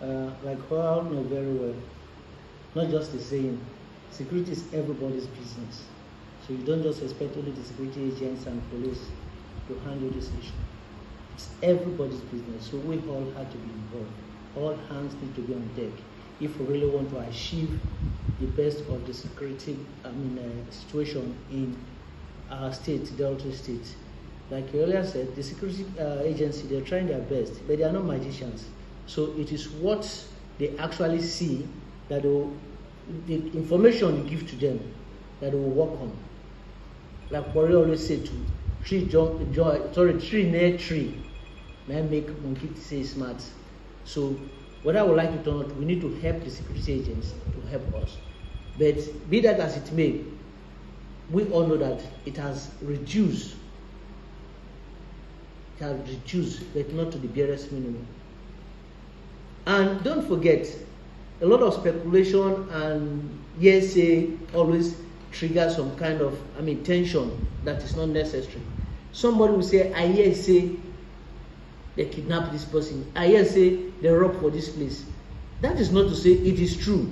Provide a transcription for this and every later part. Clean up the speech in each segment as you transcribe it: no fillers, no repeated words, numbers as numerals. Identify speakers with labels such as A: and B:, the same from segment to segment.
A: Like we all know very well, not just the saying, security is everybody's business. So you don't just expect only the security agents and police to handle this issue. It's everybody's business. So we all have to be involved. All hands need to be on deck if we really want to achieve the best of the security situation in our state, Delta State. Like you earlier said, the security agency, they're trying their best, but they are not magicians. So it is what they actually see that the information you give to them that they will work on. Like Warrior always say to tree near tree, may make monkey say smart. So what I would like to turn out, we need to help the security agents to help us. But be that as it may, we all know that it has reduced. It has reduced, but not to the barest minimum. And don't forget, a lot of speculation and hearsay always trigger some kind of tension that is not necessary. Somebody will say, I hear say they kidnapped this person. I hear say they robbed for this place. That is not to say it is true,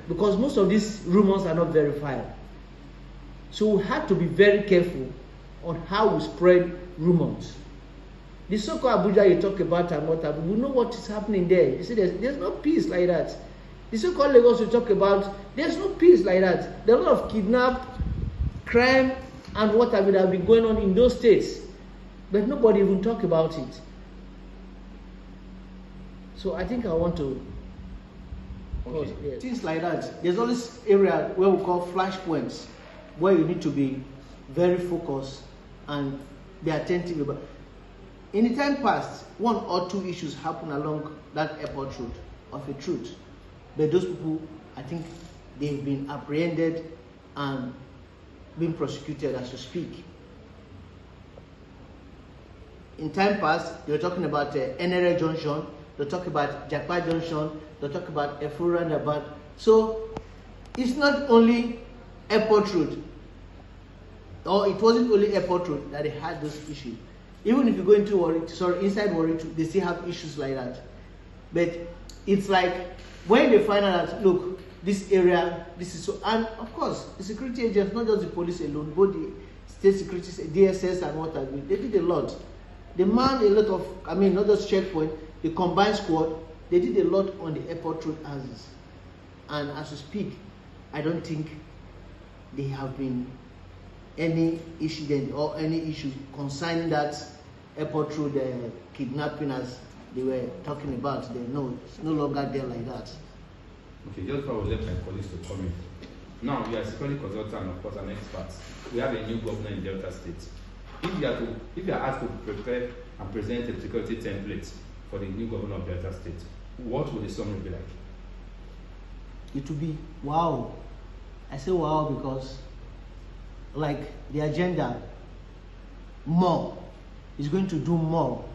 A: because most of these rumors are not verified. So we have to be very careful on how we spread rumors. The so-called Abuja you talk about and what happened, we know what is happening there. You see, there's no peace like that. The so-called Lagos you talk about, there's no peace like that. There are a lot of kidnap, crime, and what have been going on in those states, but nobody even talk about it. So I think I want to. Okay. Yes. Things like that. There's always area where we call flashpoints, where you need to be very focused and be attentive about. In the time past, 1 or 2 issues happen along that airport road of a truth. But those people, I think they've been apprehended and being prosecuted as we speak. In time past, they were talking about NRA Junction, they talk about Jakpa Junction, they talk about Efuru Roundabout. So it's not only airport road, or it wasn't only airport road that they had those issues. Even if you go into inside Warri, they still have issues like that. But it's like when they find out that, look, this area, this is so, and of course, the security agents, not just the police alone, both the state security, DSS and what have you, they did a lot. They manned a lot of, not just checkpoint, the combined squad, they did a lot on the airport road houses. And as we speak, I don't think there have been any incident or any issue concerning that airport road kidnapping as they were talking about. It's no longer there like that.
B: Okay, just before I will let my colleagues to comment. Now, you are a security consultant and of course an expert. We have a new governor in Delta State. If you are asked to prepare and present a security template for the new governor of Delta State, what would the summary be like?
A: It will be wow. I say wow because like the agenda more is going to do more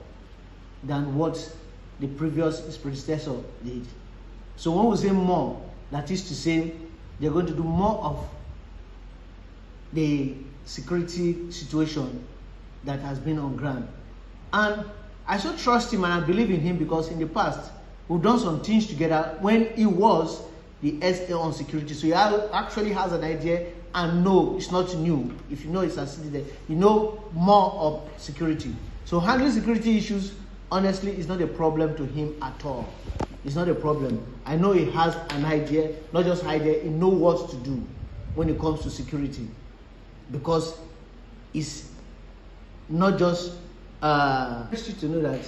A: than what the previous predecessor did. So when we say more, that is to say they're going to do more of the security situation that has been on ground. And I so trust him and I believe in him because in the past we've done some things together when he was the SA on security. So he actually has an idea and no, it's not new. If you know it's succeeded, you know more of security. So handling security issues, honestly, is not a problem to him at all. It's not a problem. I know he has an idea, not just idea, he knows what to do when it comes to security. Because it's not just to know that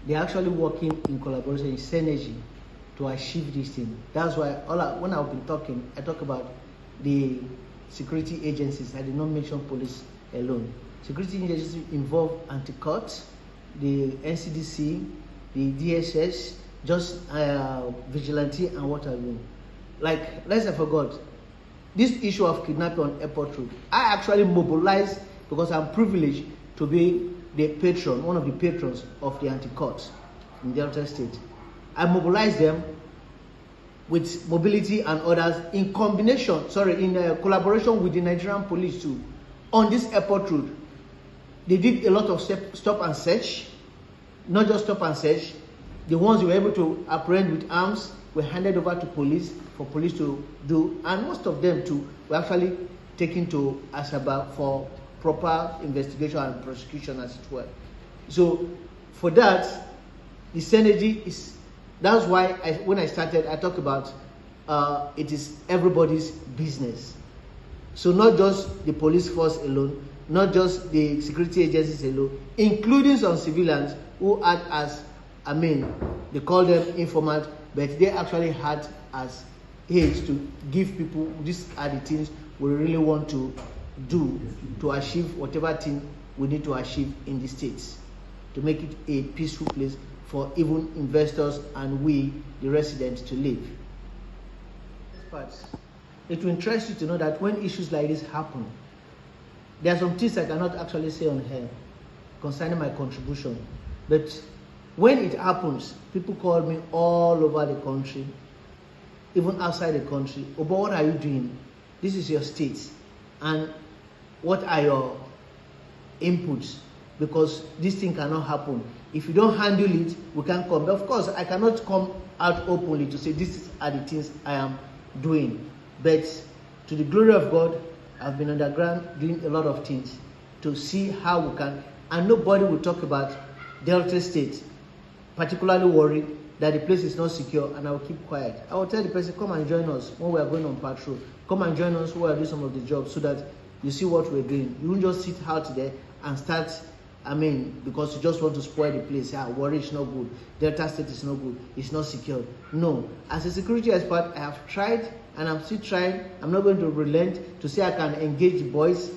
A: they're actually working in collaboration, in synergy to achieve this thing. That's why when I've been talking, I talk about the security agencies. I did not mention police alone. Security agencies involve anti-court, the NCDC, the DSS, just vigilante and what have you. Like, let's not forget, this issue of kidnapping on airport road, I actually mobilized because I'm privileged to be the patron, one of the patrons of the anti-court in Delta State. I mobilized them with mobility and others in collaboration with the Nigerian police too on this airport road. They did a lot of stop and search, not just stop and search, The ones we were able to apprehend with arms were handed over to police for police to do, and most of them too were actually taken to Asaba for proper investigation and prosecution, as it were. So for that, the synergy is, that's why when I started, I talked about it is everybody's business. So not just the police force alone, not just the security agencies alone, including some civilians who act as, they call them informant, but they actually had as aids to give people, these are the things we really want to do to achieve whatever thing we need to achieve in the states, to make it a peaceful place for even investors and we, the residents, to live. It will interest you to know that when issues like this happen, there are some things I cannot actually say on here concerning my contribution, but when it happens, people call me all over the country, even outside the country. Oh, but what are you doing? This is your state, and what are your inputs? Because this thing cannot happen. If you don't handle it, we can't come. But of course, I cannot come out openly to say these are the things I am doing. But to the glory of God, I've been underground doing a lot of things to see how we can, and nobody will talk about Delta State, particularly worried that the place is not secure, and I will keep quiet. I will tell the person, come and join us when we are going on patrol. Come and join us when we are doing some of the jobs so that you see what we're doing. You won't just sit out there and start, because you just want to spoil the place. Worry is not good. Delta State is not good. It's not secure. No. As a security expert, I have tried and I'm still trying. I'm not going to relent to say I can engage the boys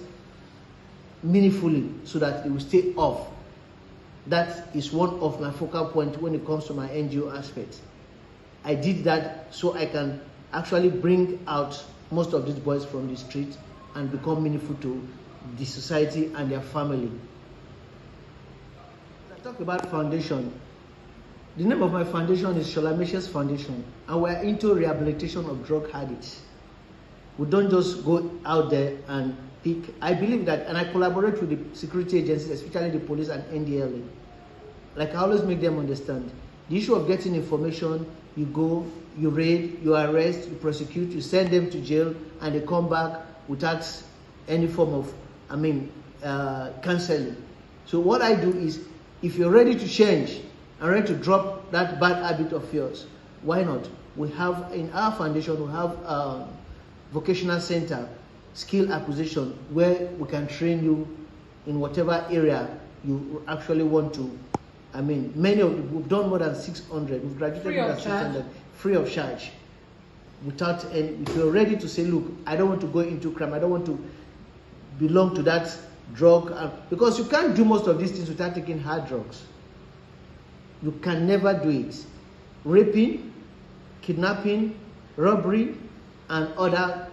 A: meaningfully so that they will stay off. That is one of my focal points when it comes to my NGO aspect. I did that so I can actually bring out most of these boys from the street and become meaningful to the society and their family. I talk about foundation. The name of my foundation is Shola Mese's Foundation, and we're into rehabilitation of drug addicts. We don't just go out there and pick. I believe that, and I collaborate with the security agencies, especially the police and NDLA. Like I always make them understand, the issue of getting information, you go, you raid, you arrest, you prosecute, you send them to jail, and they come back without any form of, counseling. So what I do is, if you're ready to change and ready to drop that bad habit of yours, why not? We have, in our foundation, we have a vocational center, skill acquisition, where we can train you in whatever area you actually want to. Many of we've done more than 600. We've graduated more than 600, free of charge. Without any, if you're ready to say, look, I don't want to go into crime, I don't want to belong to that drug, because you can't do most of these things without taking hard drugs. You can never do it. Raping, kidnapping, robbery, and other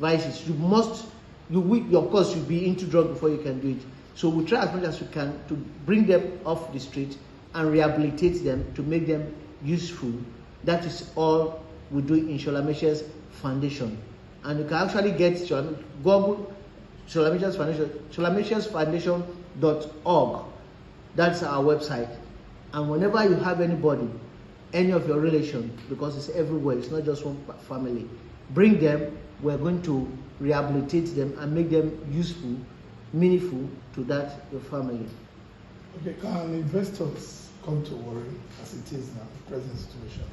A: vices. You of course, you'll be into drug before you can do it. So we try as much as we can to bring them off the street and rehabilitate them to make them useful. That is all we do in Shola Mese's Foundation. And you can actually get Google Shola Mese's Foundation, sholamesesfoundation.org. That's our website. And whenever you have anybody, any of your relation, because it's everywhere, it's not just one family, bring them. We're going to rehabilitate them and make them useful, meaningful to that your family.
C: Okay, can investors come to worry as it is now, the present situation?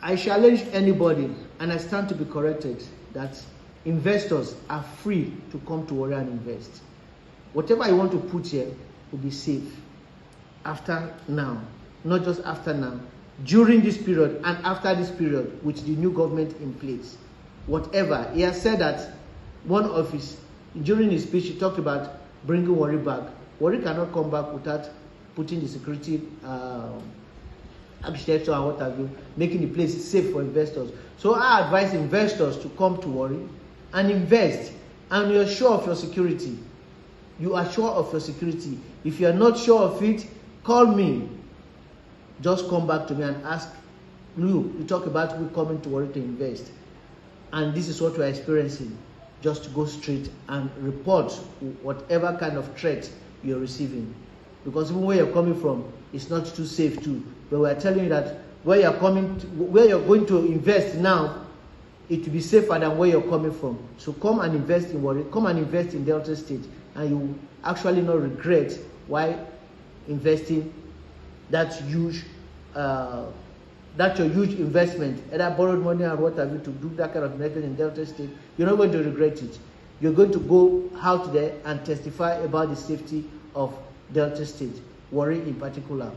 A: I challenge anybody, and I stand to be corrected, that investors are free to come to worry and invest. Whatever you want to put here will be safe after now, not just after now, during this period and after this period with the new government in place. Whatever. He has said that during his speech, he talked about bringing worry back. Worry cannot come back without putting the security architecture and what have you, making the place safe for investors. So I advise investors to come to worry and invest, and you're sure of your security. You are sure of your security. If you are not sure of it, call me. Just come back to me and ask, you talk about we coming to worry to invest. And this is what we're experiencing. Just go straight and report whatever kind of threat you're receiving. because even where you're coming from, it's not too safe too. But we're telling you that where you're going to invest now, it will be safer than where you're coming from. So come and invest in Warri, come and invest in Delta State, and you will actually not regret why investing that huge investment, either borrowed money or what have you, to do that kind of investment in Delta State. You're not going to regret it. You're going to go out there and testify about the safety of Delta State, Warri in particular.